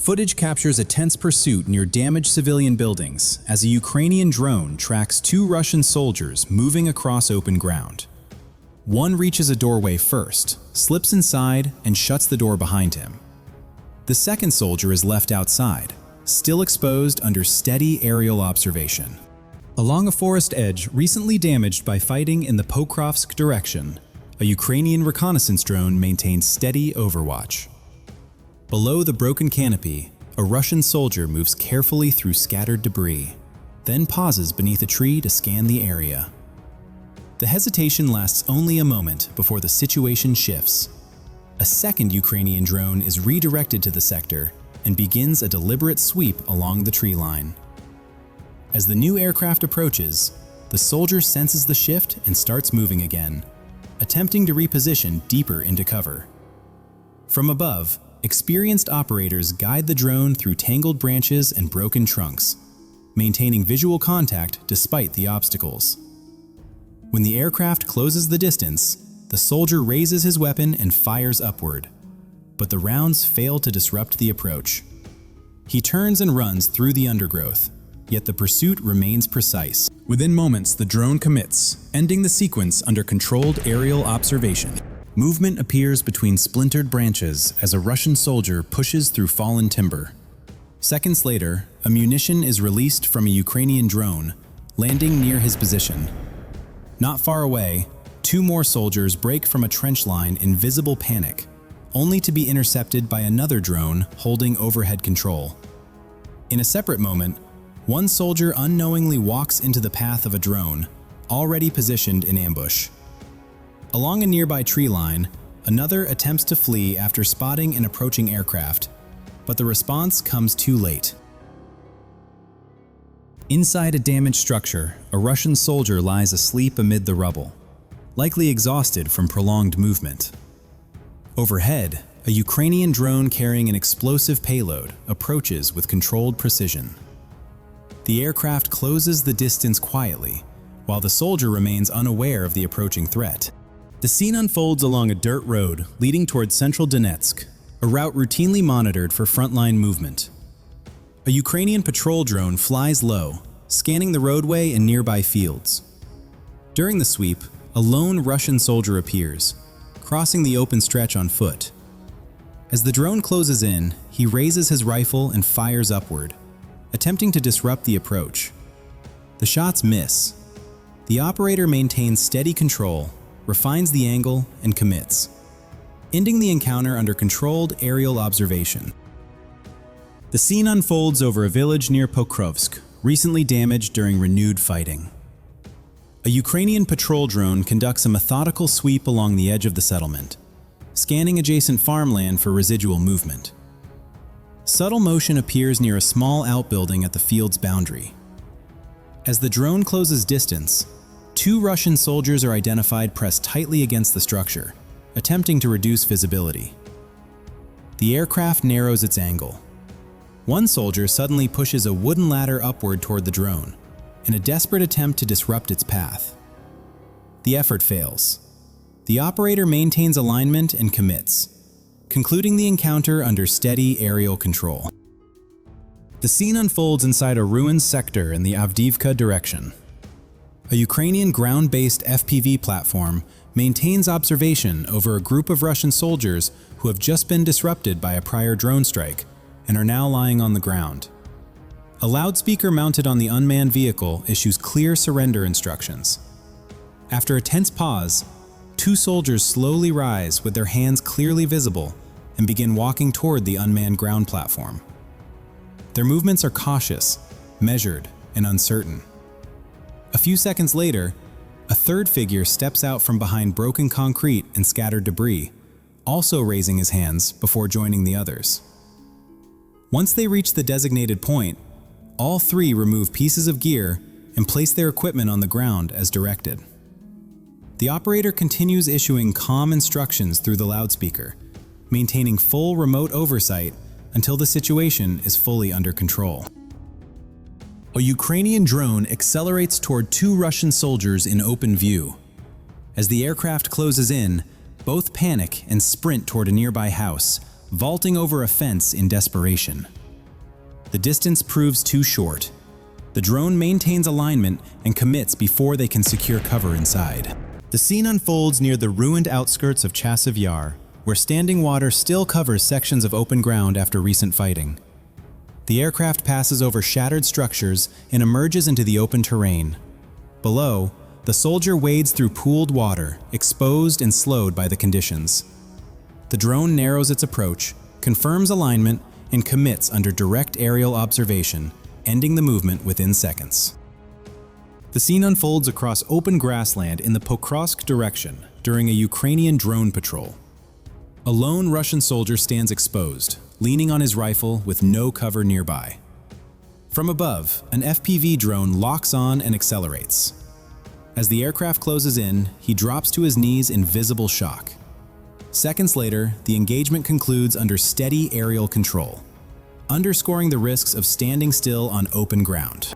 Footage captures a tense pursuit near damaged civilian buildings as a Ukrainian drone tracks two Russian soldiers moving across open ground. One reaches a doorway first, slips inside, and shuts the door behind him. The second soldier is left outside, still exposed under steady aerial observation. Along a forest edge recently damaged by fighting in the Pokrovsk direction, a Ukrainian reconnaissance drone maintains steady overwatch. Below the broken canopy, a Russian soldier moves carefully through scattered debris, then pauses beneath a tree to scan the area. The hesitation lasts only a moment before the situation shifts. A second Ukrainian drone is redirected to the sector and begins a deliberate sweep along the tree line. As the new aircraft approaches, the soldier senses the shift and starts moving again, attempting to reposition deeper into cover. From above, experienced operators guide the drone through tangled branches and broken trunks, maintaining visual contact despite the obstacles. When the aircraft closes the distance, the soldier raises his weapon and fires upward, but the rounds fail to disrupt the approach. He turns and runs through the undergrowth, yet the pursuit remains precise. Within moments, the drone commits, ending the sequence under controlled aerial observation. Movement appears between splintered branches as a Russian soldier pushes through fallen timber. Seconds later, ammunition is released from a Ukrainian drone, landing near his position. Not far away, two more soldiers break from a trench line in visible panic, only to be intercepted by another drone holding overhead control. In a separate moment, one soldier unknowingly walks into the path of a drone, already positioned in ambush. Along a nearby tree line, another attempts to flee after spotting an approaching aircraft, but the response comes too late. Inside a damaged structure, a Russian soldier lies asleep amid the rubble, likely exhausted from prolonged movement. Overhead, a Ukrainian drone carrying an explosive payload approaches with controlled precision. The aircraft closes the distance quietly, while the soldier remains unaware of the approaching threat. The scene unfolds along a dirt road leading towards central Donetsk, a route routinely monitored for frontline movement. A Ukrainian patrol drone flies low, scanning the roadway and nearby fields. During the sweep, a lone Russian soldier appears, crossing the open stretch on foot. As the drone closes in, he raises his rifle and fires upward, attempting to disrupt the approach. The shots miss. The operator maintains steady control, refines the angle, and commits, ending the encounter under controlled aerial observation. The scene unfolds over a village near Pokrovsk, recently damaged during renewed fighting. A Ukrainian patrol drone conducts a methodical sweep along the edge of the settlement, scanning adjacent farmland for residual movement. Subtle motion appears near a small outbuilding at the field's boundary. As the drone closes distance, two Russian soldiers are identified pressed tightly against the structure, attempting to reduce visibility. The aircraft narrows its angle. One soldier suddenly pushes a wooden ladder upward toward the drone, in a desperate attempt to disrupt its path. The effort fails. The operator maintains alignment and commits, concluding the encounter under steady aerial control. The scene unfolds inside a ruined sector in the Avdiivka direction. A Ukrainian ground-based FPV platform maintains observation over a group of Russian soldiers who have just been disrupted by a prior drone strike and are now lying on the ground. A loudspeaker mounted on the unmanned vehicle issues clear surrender instructions. After a tense pause, two soldiers slowly rise with their hands clearly visible and begin walking toward the unmanned ground platform. Their movements are cautious, measured, and uncertain. A few seconds later, a third figure steps out from behind broken concrete and scattered debris, also raising his hands before joining the others. Once they reach the designated point, all three remove pieces of gear and place their equipment on the ground as directed. The operator continues issuing calm instructions through the loudspeaker, maintaining full remote oversight until the situation is fully under control. A Ukrainian drone accelerates toward two Russian soldiers in open view. As the aircraft closes in, both panic and sprint toward a nearby house, vaulting over a fence in desperation. The distance proves too short. The drone maintains alignment and commits before they can secure cover inside. The scene unfolds near the ruined outskirts of Chasiv Yar, where standing water still covers sections of open ground after recent fighting. The aircraft passes over shattered structures and emerges into the open terrain. Below, the soldier wades through pooled water, exposed and slowed by the conditions. The drone narrows its approach, confirms alignment, and commits under direct aerial observation, ending the movement within seconds. The scene unfolds across open grassland in the Pokrovsk direction during a Ukrainian drone patrol. A lone Russian soldier stands exposed, leaning on his rifle with no cover nearby. From above, an FPV drone locks on and accelerates. As the aircraft closes in, he drops to his knees in visible shock. Seconds later, the engagement concludes under steady aerial control, underscoring the risks of standing still on open ground.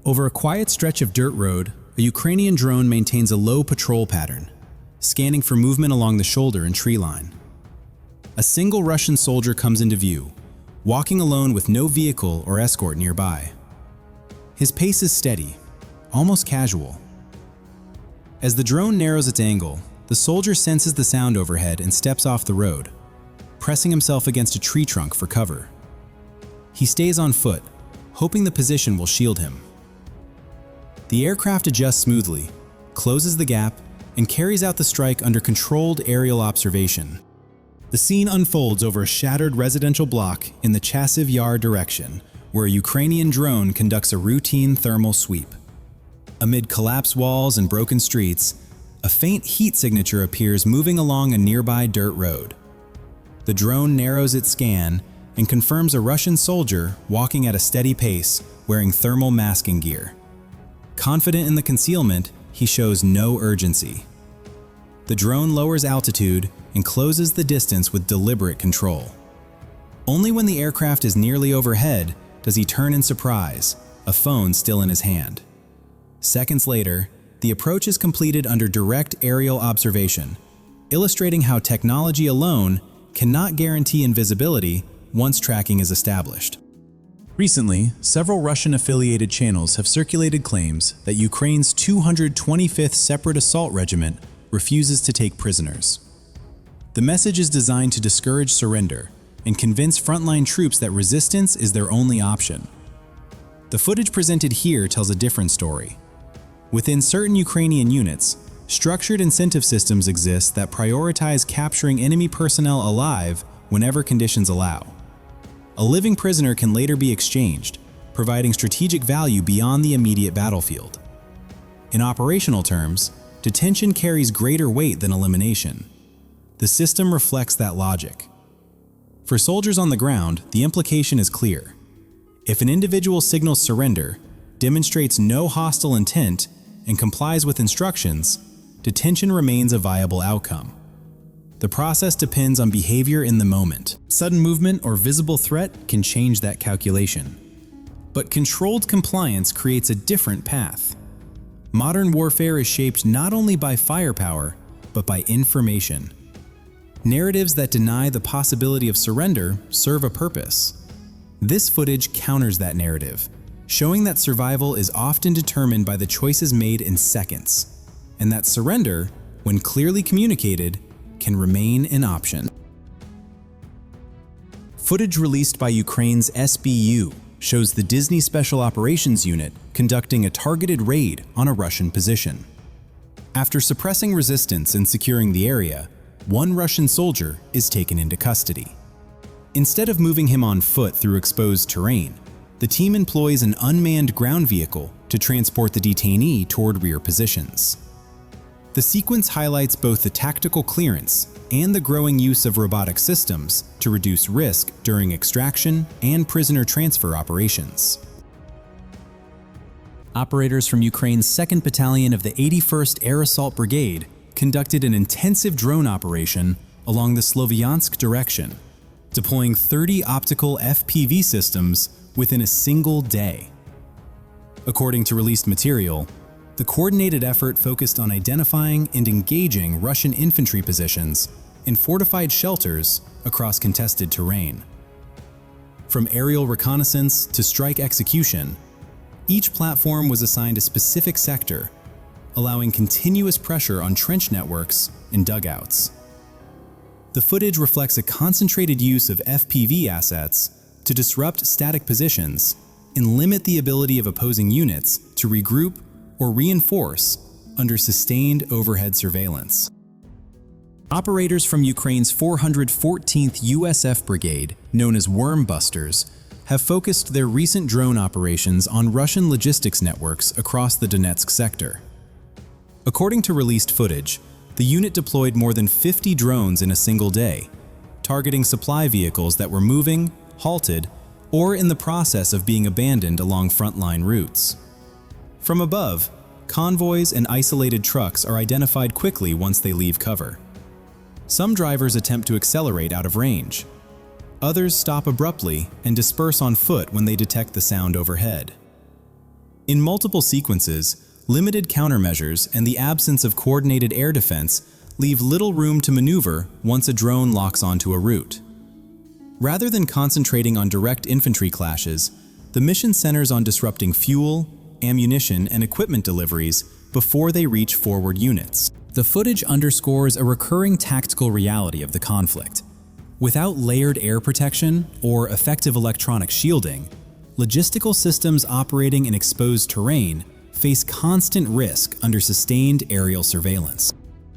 Over a quiet stretch of dirt road, a Ukrainian drone maintains a low patrol pattern, scanning for movement along the shoulder and tree line. A single Russian soldier comes into view, walking alone with no vehicle or escort nearby. His pace is steady, almost casual. As the drone narrows its angle, the soldier senses the sound overhead and steps off the road, pressing himself against a tree trunk for cover. He stays on foot, hoping the position will shield him. The aircraft adjusts smoothly, closes the gap, and carries out the strike under controlled aerial observation. The scene unfolds over a shattered residential block in the Chasiv Yar direction, where a Ukrainian drone conducts a routine thermal sweep. Amid collapsed walls and broken streets, a faint heat signature appears moving along a nearby dirt road. The drone narrows its scan and confirms a Russian soldier walking at a steady pace, wearing thermal masking gear. Confident in the concealment, he shows no urgency. The drone lowers altitude and closes the distance with deliberate control. Only when the aircraft is nearly overhead does he turn in surprise, a phone still in his hand. Seconds later, the approach is completed under direct aerial observation, illustrating how technology alone cannot guarantee invisibility once tracking is established. Recently, several Russian-affiliated channels have circulated claims that Ukraine's 225th Separate Assault Regiment refuses to take prisoners. The message is designed to discourage surrender and convince frontline troops that resistance is their only option. The footage presented here tells a different story. Within certain Ukrainian units, structured incentive systems exist that prioritize capturing enemy personnel alive whenever conditions allow. A living prisoner can later be exchanged, providing strategic value beyond the immediate battlefield. In operational terms, detention carries greater weight than elimination. The system reflects that logic. For soldiers on the ground, the implication is clear. If an individual signals surrender, demonstrates no hostile intent, and complies with instructions, detention remains a viable outcome. The process depends on behavior in the moment. Sudden movement or visible threat can change that calculation. But controlled compliance creates a different path. Modern warfare is shaped not only by firepower, but by information. Narratives that deny the possibility of surrender serve a purpose. This footage counters that narrative, showing that survival is often determined by the choices made in seconds, and that surrender, when clearly communicated, can remain an option. Footage released by Ukraine's SBU shows the Disney Special Operations Unit conducting a targeted raid on a Russian position. After suppressing resistance and securing the area, one Russian soldier is taken into custody. Instead of moving him on foot through exposed terrain, the team employs an unmanned ground vehicle to transport the detainee toward rear positions. The sequence highlights both the tactical clearance and the growing use of robotic systems to reduce risk during extraction and prisoner transfer operations. Operators from Ukraine's 2nd Battalion of the 81st Air Assault Brigade conducted an intensive drone operation along the Slovyansk direction, deploying 30 optical FPV systems within a single day. According to released material, the coordinated effort focused on identifying and engaging Russian infantry positions in fortified shelters across contested terrain. From aerial reconnaissance to strike execution, each platform was assigned a specific sector, allowing continuous pressure on trench networks and dugouts. The footage reflects a concentrated use of FPV assets to disrupt static positions and limit the ability of opposing units to regroup or reinforce under sustained overhead surveillance. Operators from Ukraine's 414th USF Brigade, known as Worm Busters, have focused their recent drone operations on Russian logistics networks across the Donetsk sector. According to released footage, the unit deployed more than 50 drones in a single day, targeting supply vehicles that were moving, halted, or in the process of being abandoned along frontline routes. From above, convoys and isolated trucks are identified quickly once they leave cover. Some drivers attempt to accelerate out of range. Others stop abruptly and disperse on foot when they detect the sound overhead. In multiple sequences, limited countermeasures and the absence of coordinated air defense leave little room to maneuver once a drone locks onto a route. Rather than concentrating on direct infantry clashes, the mission centers on disrupting fuel, ammunition, and equipment deliveries before they reach forward units. The footage underscores a recurring tactical reality of the conflict. Without layered air protection or effective electronic shielding, logistical systems operating in exposed terrain face constant risk under sustained aerial surveillance.